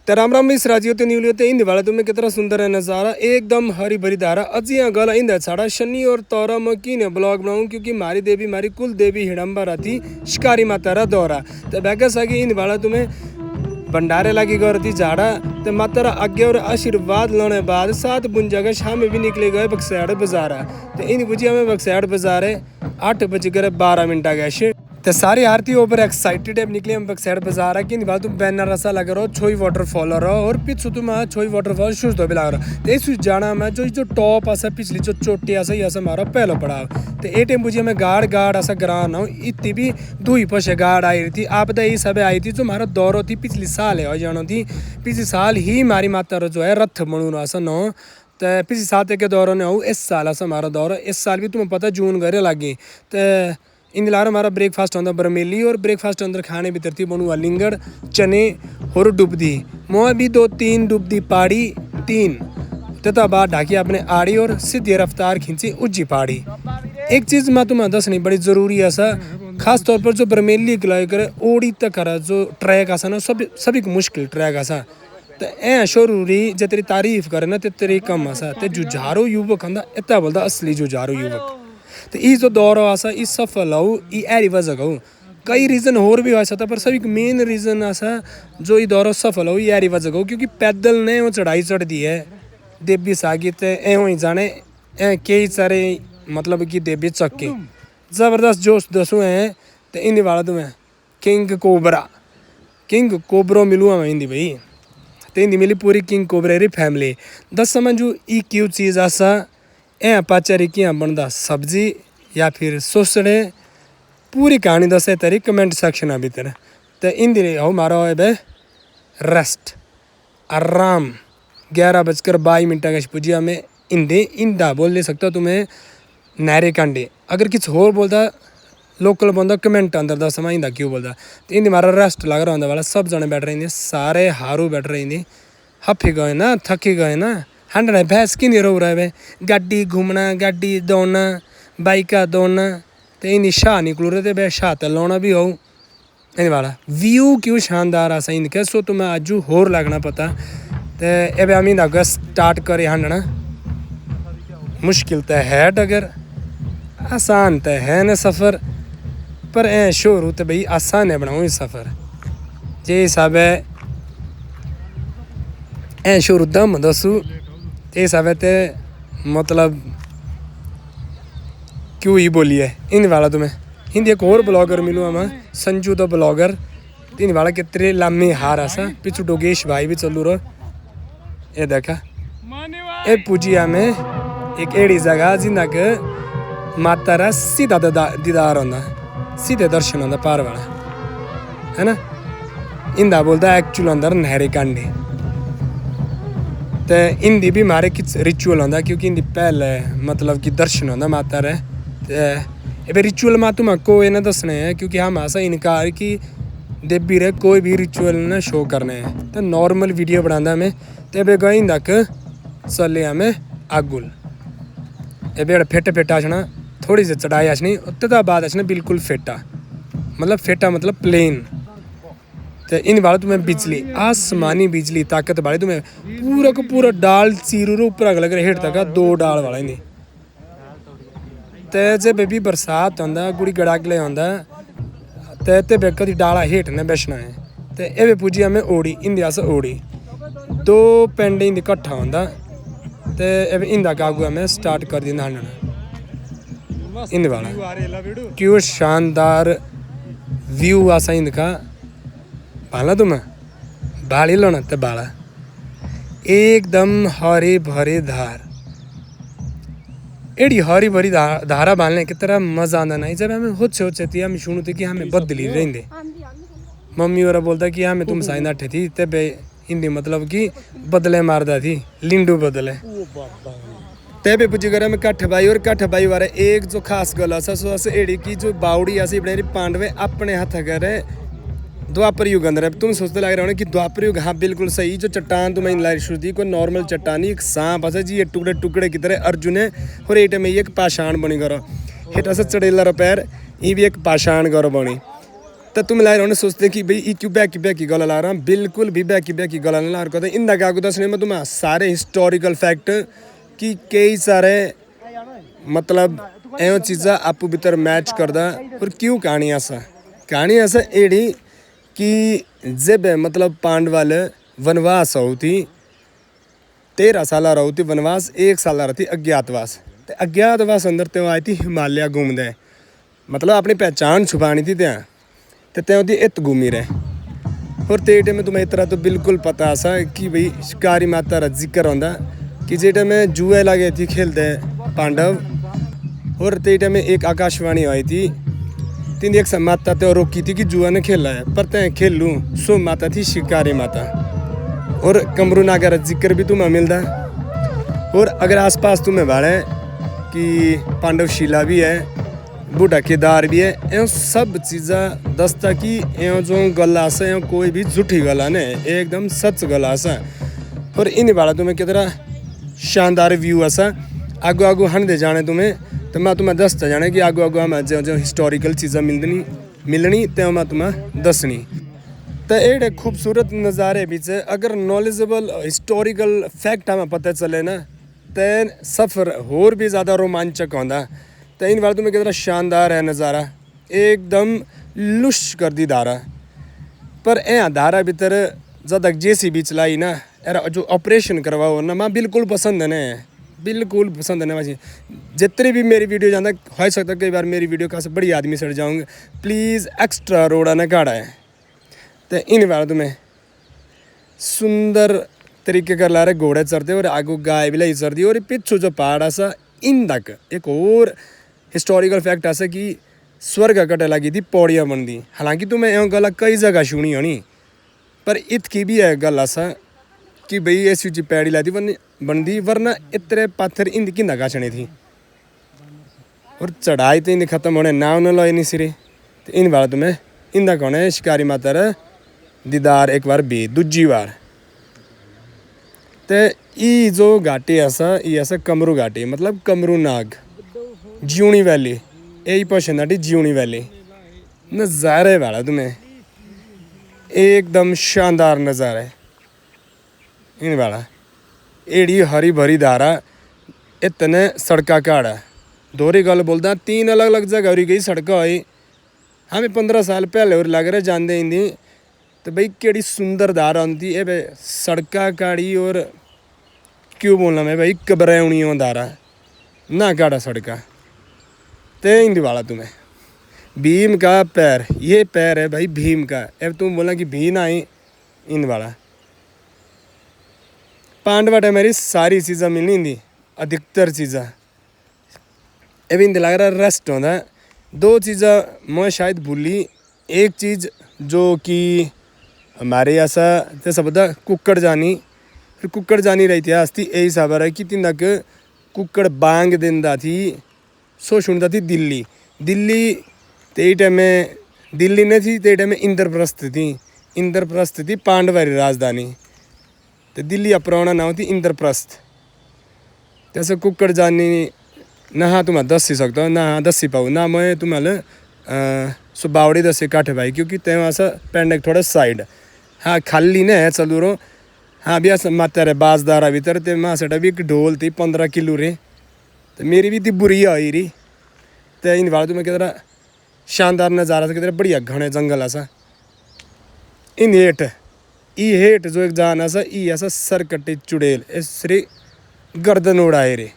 तो राम राम मिस राजी होते न्यूली होते इन वाला तुम्हें कितना सुंदर है नज़ारा एकदम हरी भरी धारा अजिया गला इन छाड़ा शनि और तौरा मकी ने ब्लॉग बनाऊँ क्योंकि मारी देवी मारी कुल देवी हिडम्बा थी शिकारी माता रा दौरा तो बैकस आगे इन वाला तुम्हें भंडारे लगी गौर थी झाड़ा तो माता आज्ञा और आशीर्वाद लेने बाद 7 बुंजा का शाम में भी निकले गए बक्सैड़ बाजार तो इन बुझिया में बक्सैड़ बाजार 8:12 गए तो सारी आरती ऊपर एक्साइटेड है निकले हम बक्सैड़ बाजार की निभा तुम बैनर रसा लग रहा हो छोई वाटरफॉल रहा और पिछू तुम छोई वाटरफॉल शूज तो भी लग रहा तो इस जाना मैं जो टॉप आसा पिछली जो चोटी आसा ये हमारा पहला पड़ाव तो ए टाइम बुझिए मैं गाड़ आसा ग्रां ना इतनी भी 2 ही पशे गाड़ आई रही थी आपदा ये सब आई थी जो हमारा दौरो थी पिछली साल है जानो थी पिछले साल ही हमारी माता जो है रथ बनू आसा नो तो पिछले साल के दौरों ने इस साल आसा हमारा दौरा इस साल भी तुम्हें पता जून घरे लगी तो इन दिलार हमारा ब्रेकफास्ट होता बरमेली और ब्रेकफास्ट अंदर खाने भी तरती बनू लिंगड़ चने और डुबदी मोह भी 2-3 डुबदी पाड़ी 3 तथा बाद ढाकी अपने आड़ी और सीधी रफ्तार खींची उज्जी पाड़ी। एक चीज़ मैं तुम्हें दसनी बड़ी ज़रूरी है सा खास तौर पर जो बरमेली गिलाई करे ओड़ी तक जो ट्रैक आसा ना सभी को मुश्किल ट्रैक आसा तो ए शोरूरी जे तेरी तारीफ करे ना तेरी कम आसा ते जुझारू युवक हंदा इतना बोलता असली जुझारू युवक तो ये जो दौर आसा इस सफल हो ये एरी वजह हो कई रीज़न होर भी हो सकता पर सभी मेन रीज़न आसा जो ये दौर सफल हो ये एरी वजह हो क्योंकि पैदल ने वो चढ़ाई चढ़ दी है देवी सागित ए ही जाने ए कई सारे मतलब कि देवी चक्के ज़बरदस्त जोश दसू हैं तो इन वाला तुम्हें किंग कोबरा मिलूँ मैं हिंदी भाई तो हिंदी मिली पूरी किंग कोबरा री फैमिली 10 समझू ई क्यों चीज़ आसा ए पाचारी क्या बनता सब्जी या फिर सोसड़े पूरी कहानी दसे तेरी कमेंट सेक्शन भीतर तो इन दिन हो मारो है बे रेस्ट आराम 11:22 का पुजिया में इंदा बोल ले सकता तुम्हें नहरे कांडे अगर किसी होर बोलता लोकल बंदा कमेंट अंदर दस समय इंदा क्यों बोलता तो इन हमारा रेस्ट लग रहा होता वाला सब जने बैठ रहे सारे हारू बैठ रहे हफी गए ना थकी गए ना हंडना भैंस की नहीं रो रहा है गाड़ी घूमना गाड़ी दौड़ना बाइका दौड़ना तो इन शाह निकलू रहे थे भाई शाह तो लाना भी हो इन वाला व्यू क्यों शानदार आसा इनके सो तुम्हें अजू होर लगना पता तो ए हम इन अगस्त स्टार्ट करे हंडना मुश्किल तो है अगर आसान तो है न सफ़र पर ए शोर तो भाई आसान है बनाऊँ इस सफ़र जे हिसाब है ए शोर दम दसू ये सब है मतलब क्यों ही बोली है इन वाला तुम्हें हिंदी एक और ब्लॉगर मिलूँ मैं संजू द ब्लॉगर इन वाला कितने लम्बे हार आसा पिछू डोगेश भाई भी चलू रहो ये देखा ये पूजिया में एक एड़ी जगह जिन्ना के माता रा सीधा दीदार होता सीधे दर्शन होता पार वाला है ना इंदा बोलता एक्चुअल अंदर नहरे कांडे तो हिंदी भी मारे किस रिचुअल होता क्योंकि हिंदी पहले मतलब कि दर्शन होता माता रे तो रिचुअल में तुम को ना दसने हैं क्योंकि हम ऐसा इनकार कि देवी रे कोई भी रिचुअल ना शो करने हैं तो नॉर्मल वीडियो बनाता मैं तो गई तक चले हमें आगुल ए फेटा फेटा आसना थोड़ी सी चढ़ाई आसनी उसके बाद आसना बिल्कुल फेटा मतलब प्लेन तो इन वाला तुम्हें बिजली आसमानी बिजली ताकत वाली तुम्हें पूरा को पूरा डाल चीरू ऊपर अगले कर हेठ तक 2 डाल वाला ही तो जब भी बरसात आता गुड़ी गड़ागले आता तो कभी डाला हेठ ने बैठना है तो ये पूजी हमें ओड़ी इंडिया से ओड़ी 2 पिंड इंद कट्ठा होता तो इंदा कागू हमें स्टार्ट कर देना हंडना इन वाला क्यों शानदार व्यू आसा इनका बाला तुम्हें बाली लो ना तो बाला एकदम हरी भरी धार एड़ी हरी भरी धारा बालने की तरह मजा आना नहीं जब हमें होते थी हम सुनते कि हमें बदली रहेंगे मम्मी और बोलता कि हमें तुम साइन अठे थी तब हिंदी मतलब कि बदले मारदा थी लिंडू बदले तब पूछी कर हमें कठ भाई और कठ भाई वाले एक जो खास गल सो एड़ी की जो बावड़ी आसी बड़े पांडवे अपने हाथ करे द्वापर युग अंदर है तुम सोचते लग रहे हो कि द्वापर युग हाँ बिल्कुल सही जो चट्टान तुम्हें लाई श्रुति कोई नॉर्मल चट्टान एक सांप है जी ये टुकड़े की तरह अर्जुन है और एट में एक पाषाण बनी करो हेटा से चढ़ेला पैर ये भी एक पाषाण करो बनी तो तुम लाए रहो सोचते कि भाई ई क्यों बैकी गला ला रहा, बिल्कुल भी बैकी गला नहीं ला रहा। इंदा क्या दसने में तुम्हें सारे हिस्टोरिकल फैक्ट कि कई सारे मतलब एवं चीज़ा आपू भीतर मैच करदा। और क्यों कहानी ऐसा एड़ी कि जब मतलब पांडवाल वनवास होती 13 साल रहती वनवास, 1 साल रहती अज्ञातवास। तो अज्ञातवास अंदर त्यो आई थी हिमालय घूमदे, मतलब अपनी पहचान छुपानी थी त्या, तो त्यो थी इत घूमी रहे। और ते टाइम में तुम्हें इतना तो बिल्कुल पता सा कि भाई शिकारी माता का जिक्र होंदा कि जे टाइम में जुए लगे थी खेलते पांडव। और ते टाइम में एक आकाशवाणी आई थी, तीन एक माता त्यो रोकी थी कि जुआ ने खेला है, पर तय खेल लूँ। सो माता थी शिकारी माता। और कमरू नागा का जिक्र भी तुम्हें मिलता। और अगर आसपास तुम्हें बाड़े कि पांडव शिला भी है, बूढ़ा केदार भी है, एवं सब चीज़ा दस्ता कि एवं जो गला से एवं कोई भी झूठी गला ने एकदम सच गला सा। और इन बाड़ा तुम्हें कितना शानदार व्यू ऐसा आगू आगू हन दे जाने तुम्हें, तो मैं तुम्हें दसता जाने कि आगू आगू हमें जो हिस्टोरिकल चीज़ा मिलनी तो मैं तुम्हें दसनी। तो एडे खूबसूरत नज़ारे बीच अगर नॉलेजेबल हिस्टोरिकल फैक्ट हमें पता चले ना, तो सफ़र और भी ज़्यादा रोमांचक होंदा। तो इन बार तुम्हें कितना शानदार है नज़ारा, एकदम लुश कर दी धारा। पर ए धारा भीतर जब तक जेसी भी चलाई ना, यार जो ऑपरेशन करवाओ ना, मैं बिल्कुल पसंद है, बिल्कुल पसंद है भाजी। जितने भी मेरी वीडियो जाना हो सकता कई बार मेरी वीडियो का से बड़ी आदमी सड़ जाऊँगा, प्लीज़ एक्स्ट्रा रोड़ा ना काढ़ा है। तो इन बार तुम्हें सुंदर तरीके कर ला रहे घोड़े चढ़ते और आगू गाय भी लाई चढ़ती। और पिछू जो पहाड़ ऐसा इन तक एक और हिस्टोरिकल फैक्ट ऐसा कि स्वर्ग कटे लगी थी पौड़ियाँ बनती। हालांकि तुम्हें एवं गला कई जगह सुनी होनी, पर इतकी भी है गल ऐसा कि भाई ऐसी ऊँची पैड़ी लाती बनती, वरना इतने पत्थर इंद की नगा चढ़ी थी। और चढ़ाई तो इन खत्म होने ना उन्हें लो नहीं सिरे। तो इन बार तुम्हें इंदा कौन है शिकारी माता रा दीदार एक बार भी दूजी बार। तो ये जो घाटी ऐसा कमरू घाटी मतलब कमरू नाग ज्यूनी वैली, यही पसंद आती ज्यूनी वैली। नज़ारे वाला तुम्हें एकदम शानदार नज़ारा इन वाला। एड़ी हरी भरी धारा, इतने सड़का काड़ा दोहरी गल बोलता 3 अलग अलग जगह हो गई सड़क आई। हमें 15 साल पहले और लग रहे जानते इंदी। तो भाई केड़ी सुंदर धारा आती है भाई सड़का काड़ी। और क्यों बोलना मैं भाई कबरौनी धारा ना काड़ा सड़का। तो इंदी वाला तुम्हें भीम का पैर, ये पैर है भाई भीम का। अब तुम बोला कि भी ना आई इन वाला पांडवा टाइम मेरी सारी चीज़ा मिलनी थी, अधिकतर चीज़ा अब इन लग रहा रेस्ट होता। 2 चीज़ा मैं शायद भूली। एक चीज़ जो कि हमारे ऐसा जैसा पता कुक्कड़ जानी, फिर कुक्कड़ जानी रही इतिहास थी यही हिसाब है कि तीन तक कुक्कड़ बांग देंदा थी, सो सुनता थी दिल्ली। ते टाइम में दिल्ली नहीं थी, ते टाइम में इंद्रप्रस्थ थी पांडवारी राजधानी। तो दिल्ली अपराना नाम थी इंद्रप्रस्थ। जैसे कुक्कड़ जानी ना हाँ तुम्हें दस ही सकता ना हाँ दस ही पाऊँ ना मैं तुम्हें सो बावड़ी दस ही काटे भाई, क्योंकि ते ऐसा पेंडक थोड़ा साइड हाँ खाली ने है चलू रो। हाँ भी ऐसा माता रे बाजदारा भीतर ते माँ सेटा भी एक ढोल थी 15 किलो रे। तो मेरी भी थी बुरी आई रही। तो इन बार तुम्हें कितना शानदार नज़ारा था, कितना बढ़िया घने जंगल ऐसा। इन हेठ जो एक जान ऐसा ऐसा सर कट्टी चुड़ैल इसरे गर्दन उड़ाए रे।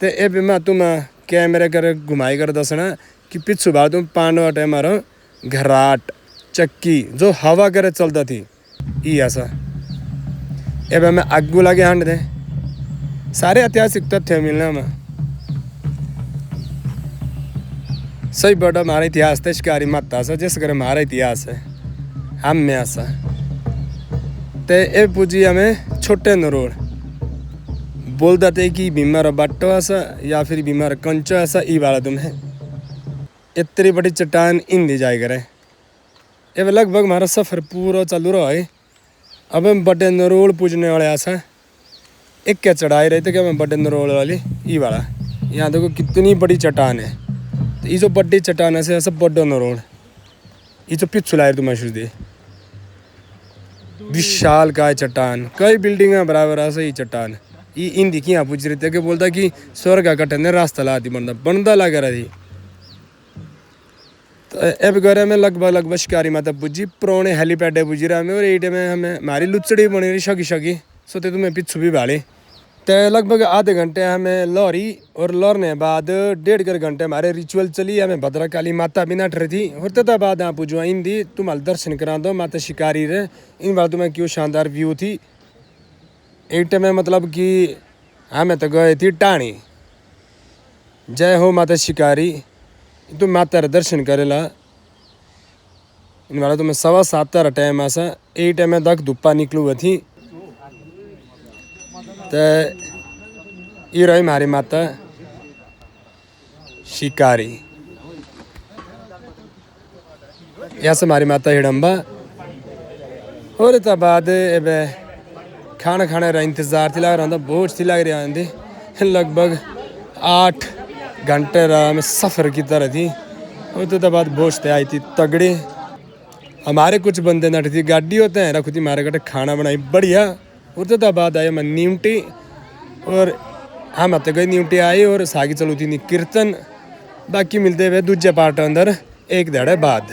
तो ए मैं तुम्हें कैमरे कर घुमाई कर दसना कि पिछू बार तुम पांडवा टाइम मारो घराट चक्की जो हवा करे चलता थी ये ऐसा। ए मैं आगू लगे हांड दे सारे ऐतिहासिक तथ्य मिलना में सही बड़ा हमारा इतिहास था शिकारी माता सा जिस कर हमारा इतिहास है हम में ऐसा। तो ए पूजी हमें छोटे नरोड़ बोलता थे कि बीमार बट्टो ऐसा या फिर बीमार कंचो ऐसा ई वाला तुम्हें इतनी बड़ी चट्टान इन दी जाए करे। ये लगभग हमारा सफ़र पूरा चालू रहा है। अब हम बड़े नरोड़ पूजने वाले ऐसा एक क्या चढ़ाई रहे थे कि हमें बड़े नरोड़ वाली ई वाला। यहाँ देखो कितनी बड़ी चट्टान है। तो ये जो बड़ी चट्टान है ऐसा बड़ा नरोड़ ये जो पिछू लायर तुम शुरू दे विशाल काय चट्टान कई बिल्डिंग बराबर आ सही चट्टान ये इन दिखी यहाँ पूछ रहे थे कि बोलता कि स्वर्ग का कटने रास्ता लाती बनता बनता लगा रही तो अब गरे में लगभग शिकारी माता पूजी पुराने हेलीपैड पूजी रहा हमें और एट में हमें हमारी लुचड़ी बनी रही शकी शकी सोते तुम्हें पिछू भी भाले तो लगभग आधे घंटे हमें लौरी और लौरने बाद 1.5 घंटे हमारे रिचुअल चली हमें भद्रकाली माता भी नट रही थी और तथा बाद यहाँ पूछो इन दी तुम्हारे दर्शन करा दो माता शिकारी रे इन बार तुम्हें क्यों शानदार व्यू थी एक में मतलब कि हमें तो गए थी टाणी जय हो माता शिकारी तुम माता रे दर्शन करेला इन वाला तुम्हें 7:15 टाइम आसा ए टाइम में दख धुप्पा निकलू हुई थी तो ये रही हमारी माता शिकारी यहाँ से हमारी माता हिडम्बा और इतना बाद अब खाना खाने का इंतज़ार थी लग रहा था भोज थी लग रही थी लगभग 8 घंटे रहा में सफ़र की तरह थी और तो बाद भोज आई थी तगड़े हमारे कुछ बंदे नट थी गाड़ी होते हैं रखी थी हमारे गटे खाना बनाई बढ़िया और तो बाद आए मैं नीमटी और हम हते गई नीमटी आई और सागी चलू थी कीर्तन बाकी मिलते हुए दूजे पार्ट अंदर एक दड़े बाद।